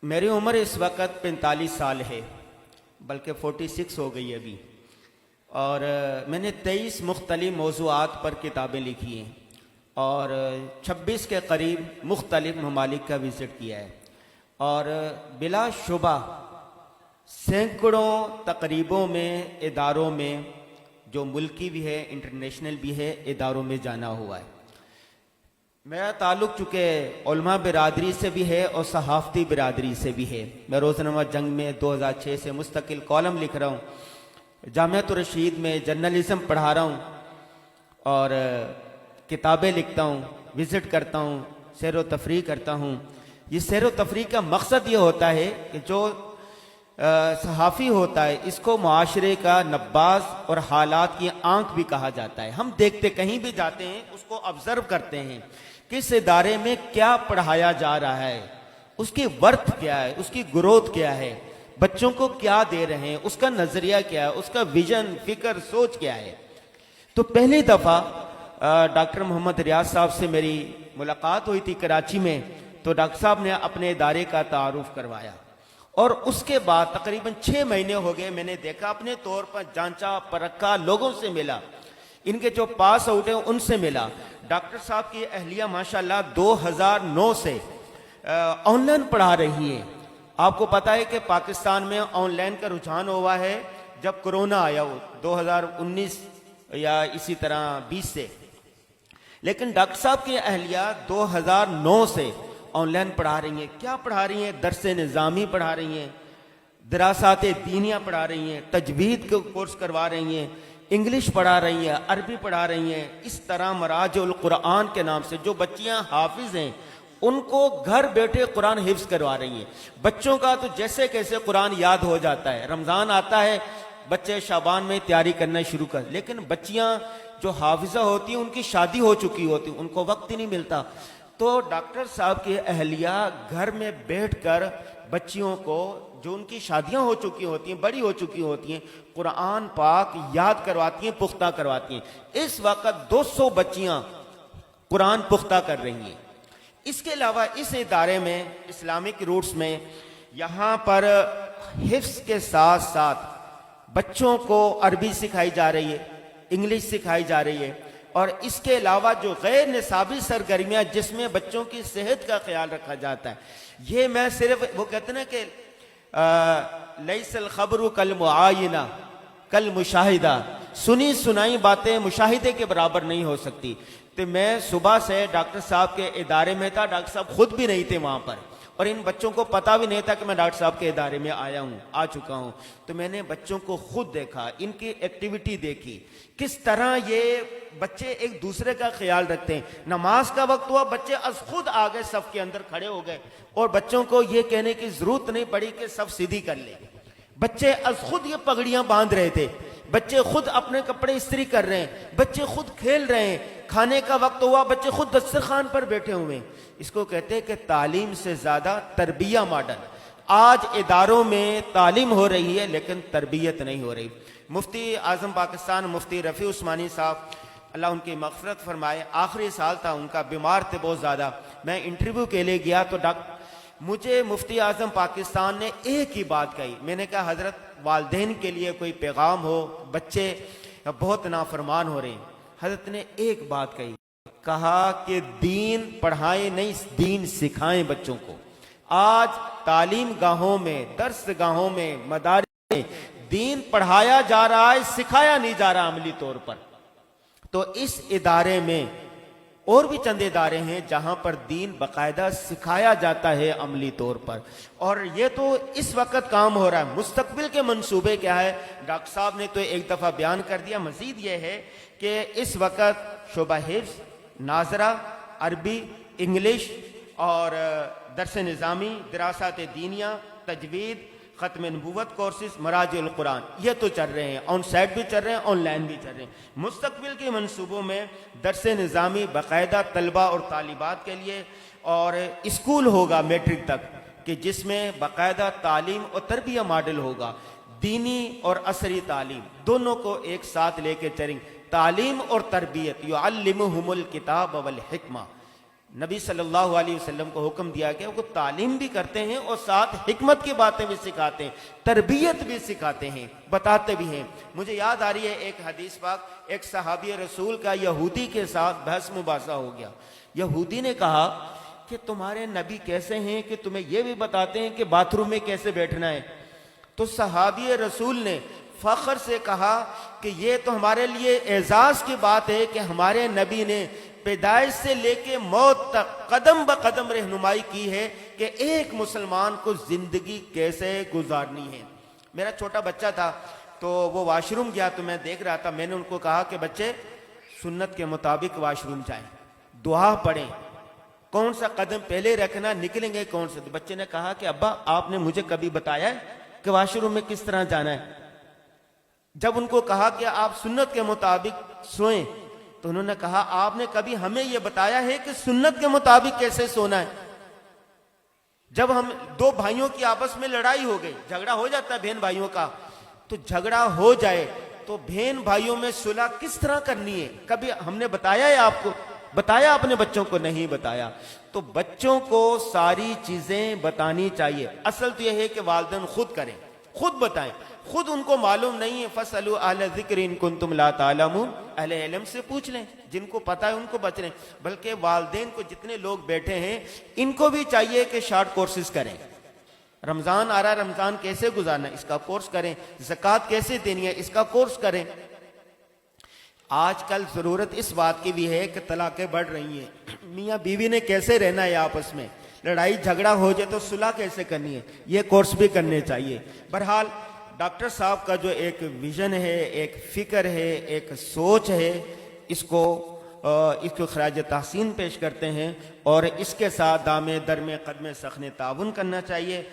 میری عمر اس وقت 45 سال ہے، بلکہ 46 ہو گئی ابھی، اور میں نے 23 مختلف موضوعات پر کتابیں لکھی ہیں اور 26 کے قریب مختلف ممالک کا وزٹ کیا ہے، اور بلا شبہ سینکڑوں تقریبوں میں، اداروں میں، جو ملکی بھی ہے انٹرنیشنل بھی ہے، اداروں میں جانا ہوا ہے۔ میرا تعلق چونکہ علماء برادری سے بھی ہے اور صحافتی برادری سے بھی ہے۔ میں روزنامہ جنگ میں 2006 سے مستقل کالم لکھ رہا ہوں، جامعۃ الرشید میں جرنلزم پڑھا رہا ہوں اور کتابیں لکھتا ہوں، وزٹ کرتا ہوں، سیر و تفریح کرتا ہوں۔ یہ سیر و تفریح کا مقصد یہ ہوتا ہے کہ جو صحافی ہوتا ہے اس کو معاشرے کا نباز اور حالات کی آنکھ بھی کہا جاتا ہے۔ ہم دیکھتے، کہیں بھی جاتے ہیں اس کو آبزرو کرتے ہیں، کس ادارے میں کیا پڑھایا جا رہا ہے، اس کی ورتھ کیا ہے، اس کی گروتھ کیا ہے، بچوں کو کیا دے رہے ہیں، اس کا نظریہ کیا ہے، اس کا ویژن، فکر، سوچ کیا ہے۔ تو پہلی دفعہ ڈاکٹر محمد ریاض صاحب سے میری ملاقات ہوئی تھی کراچی میں، تو ڈاکٹر صاحب نے اپنے ادارے کا تعارف کروایا، اور اس کے بعد تقریباً 6 مہینے ہو گئے، میں نے دیکھا، اپنے طور پر جانچا پرکھا، لوگوں سے ملا، ان کے جو پاس آؤٹ ہیں ان سے ملا۔ ڈاکٹر صاحب کی اہلیہ ماشاءاللہ 2009 سے آن لائن پڑھا رہی ہے۔ آپ کو پتا ہے کہ پاکستان میں آن لائن کا رجحان ہوا ہے جب کرونا آیا ہو 2019 یا اسی طرح 20 سے، لیکن ڈاکٹر صاحب کی اہلیہ 2009 سے آن لائن پڑھا رہی ہیں۔ کیا پڑھا رہی ہیں؟ درس نظامی پڑھا رہی ہیں، دراسات دینیہ پڑھا رہی ہیں، تجوید کے کورس کروا رہی ہیں، انگلش پڑھا رہی ہیں، عربی پڑھا رہی ہیں۔ اس طرح مراجع القرآن کے نام سے جو بچیاں حافظ ہیں ان کو گھر بیٹھے قرآن حفظ کروا رہی ہیں۔ بچوں کا تو جیسے کیسے قرآن یاد ہو جاتا ہے، رمضان آتا ہے بچے شعبان میں تیاری کرنا شروع کر، لیکن بچیاں جو حافظہ ہوتی ہیں ان کی شادی ہو چکی ہوتی، ان کو وقت ہی نہیں ملتا۔ تو ڈاکٹر صاحب کی اہلیہ گھر میں بیٹھ کر بچیوں کو جو ان کی شادیاں ہو چکی ہوتی ہیں، بڑی ہو چکی ہوتی ہیں، قرآن پاک یاد کرواتی ہیں، پختہ کرواتی ہیں۔ اس وقت 200 بچیاں قرآن پختہ کر رہی ہیں۔ اس کے علاوہ اس ادارے میں اسلامک روٹس میں یہاں پر حفظ کے ساتھ ساتھ بچوں کو عربی سکھائی جا رہی ہے، انگلش سکھائی جا رہی ہے، اور اس کے علاوہ جو غیر نصابی سرگرمیاں جس میں بچوں کی صحت کا خیال رکھا جاتا ہے، یہ میں صرف وہ کہتے ہیں کہ لیس الخبر کالمعاینہ کالمشاہدہ، سنی سنائی باتیں مشاہدے کے برابر نہیں ہو سکتی۔ تو میں صبح سے ڈاکٹر صاحب کے ادارے میں تھا، ڈاکٹر صاحب خود بھی نہیں تھے وہاں پر، اور ان بچوں کو پتا بھی نہیں تھا کہ میں ڈاکٹر صاحب کے ادارے میں آ چکا ہوں۔ تو میں نے بچوں کو خود دیکھا، ان کی ایکٹیویٹی دیکھی، کس طرح یہ بچے ایک دوسرے کا خیال رکھتے ہیں۔ نماز کا وقت ہوا، بچے از خود آگے صف کے اندر کھڑے ہو گئے، اور بچوں کو یہ کہنے کی ضرورت نہیں پڑی کہ صف سیدھی کر لے۔ بچے از خود یہ پگڑیاں باندھ رہے تھے، بچے خود اپنے کپڑے استری کر رہے ہیں، بچے خود کھیل رہے ہیں، کھانے کا وقت ہوا بچے خود دسترخوان پر بیٹھے ہوئے ہیں۔ اس کو کہتے ہیں کہ تعلیم سے زیادہ تربیہ ماڈل۔ آج اداروں میں تعلیم ہو رہی ہے لیکن تربیت نہیں ہو رہی۔ مفتی اعظم پاکستان مفتی رفیع عثمانی صاحب اللہ ان کی مغفرت فرمائے، آخری سال تھا ان کا، بیمار تھے بہت زیادہ۔ میں انٹرویو کے لیے گیا تو مجھے مفتی اعظم پاکستان نے ایک ہی بات کہی، میں نے کہا حضرت والدین کے لیے کوئی پیغام ہو، بچے بہت نافرمان ہو رہے ہیں۔ حضرت نے ایک بات کہی، کہا کہ دین پڑھائیں نہیں، دین سکھائیں بچوں کو۔ آج تعلیم گاہوں میں، درس گاہوں میں، مدارس میں دین پڑھایا جا رہا ہے، سکھایا نہیں جا رہا عملی طور پر۔ تو اس ادارے میں اور بھی چند ادارے ہیں جہاں پر دین باقاعدہ سکھایا جاتا ہے عملی طور پر، اور یہ تو اس وقت کام ہو رہا ہے۔ مستقبل کے منصوبے کیا ہے؟ ڈاکٹر صاحب نے تو ایک دفعہ بیان کر دیا، مزید یہ ہے کہ اس وقت شعبہ حفظ، ناظرہ، عربی، انگلش اور درس نظامی، دراسات دینیہ، تجوید، ختم نبوت کورسز، مراجع القرآن، یہ تو چل رہے ہیں، آن سائٹ بھی چل رہے ہیں، آن لائن بھی چل رہے ہیں۔ مستقبل کے منصوبوں میں درس نظامی باقاعدہ طلبہ اور طالبات کے لیے، اور اسکول ہوگا میٹرک تک کہ جس میں باقاعدہ تعلیم اور تربیہ ماڈل ہوگا، دینی اور عصری تعلیم دونوں کو ایک ساتھ لے کے چلیں۔ تعلیم اور تربیت، یعلمہم الکتاب والحکمہ، نبی صلی اللہ علیہ وسلم کو حکم دیا گیا وہ تعلیم بھی کرتے ہیں اور ساتھ حکمت کی باتیں بھی سکھاتے ہیں، تربیت بھی سکھاتے ہیں، بتاتے بھی ہیں۔ مجھے یاد آ رہی ہے ایک حدیث پاک، ایک صحابی رسول کا یہودی کے ساتھ بحث مباحثہ ہو گیا۔ یہودی نے کہا کہ تمہارے نبی کیسے ہیں کہ تمہیں یہ بھی بتاتے ہیں کہ باتھ روم میں کیسے بیٹھنا ہے؟ تو صحابی رسول نے فخر سے کہا کہ یہ تو ہمارے لیے اعزاز کی بات ہے کہ ہمارے نبی نے پیدائش سے لے کے موت تک قدم بقدم رہنمائی کی ہے کہ ایک مسلمان کو زندگی کیسے گزارنی ہے۔ میرا چھوٹا بچہ تھا تو وہ واش روم گیا تو میں دیکھ رہا تھا، میں نے ان کو کہا کہ بچے سنت کے مطابق واش روم جائیں، دعا پڑھیں، کون سا قدم پہلے رکھنا، نکلیں گے کون سے۔ بچے نے کہا کہ ابا آپ نے مجھے کبھی بتایا ہے کہ واش روم میں کس طرح جانا ہے؟ جب ان کو کہا کہ آپ سنت کے مطابق سوئیں تو انہوں نے کہا آپ نے کبھی ہمیں یہ بتایا ہے کہ سنت کے مطابق کیسے سونا ہے؟ جب ہم دو بھائیوں کی آپس میں لڑائی ہو گئی، جھگڑا ہو جاتا ہے بہن بھائیوں کا، تو جھگڑا ہو جائے تو بہن بھائیوں میں صلح کس طرح کرنی ہے کبھی ہم نے بتایا ہے آپ کو؟ بتایا اپنے بچوں کو؟ نہیں بتایا۔ تو بچوں کو ساری چیزیں بتانی چاہیے۔ اصل تو یہ ہے کہ والدین خود کریں، خود بتائیں، خود ان کو معلوم نہیں ہے فَاسْأَلُوا أَهْلَ الذِّكْرِ إِن كُنتُمْ لَا تَعْلَمُونَ، اہل علم سے پوچھ لیں، جن کو پتہ ہے ان کو بچ لیں۔ بلکہ والدین کو جتنے لوگ بیٹھے ہیں ان کو بھی چاہیے کہ شارٹ کورسز کریں۔ رمضان آ رہا ہے، رمضان کیسے گزارنا ہے اس کا کورس کریں، زکوٰۃ کیسے دینی ہے اس کا کورس کریں۔ آج کل ضرورت اس بات کی بھی ہے کہ طلاقیں بڑھ رہی ہیں، میاں بیوی نے کیسے رہنا ہے آپس میں، لڑائی جھگڑا ہو جائے تو صلح کیسے کرنی ہے، یہ کورس بھی کرنے چاہیے۔ بہرحال ڈاکٹر صاحب کا جو ایک ویژن ہے، ایک فکر ہے، ایک سوچ ہے، اس کو خراج تحسین پیش کرتے ہیں، اور اس کے ساتھ دامے درمے قدمے سخن تعاون کرنا چاہیے۔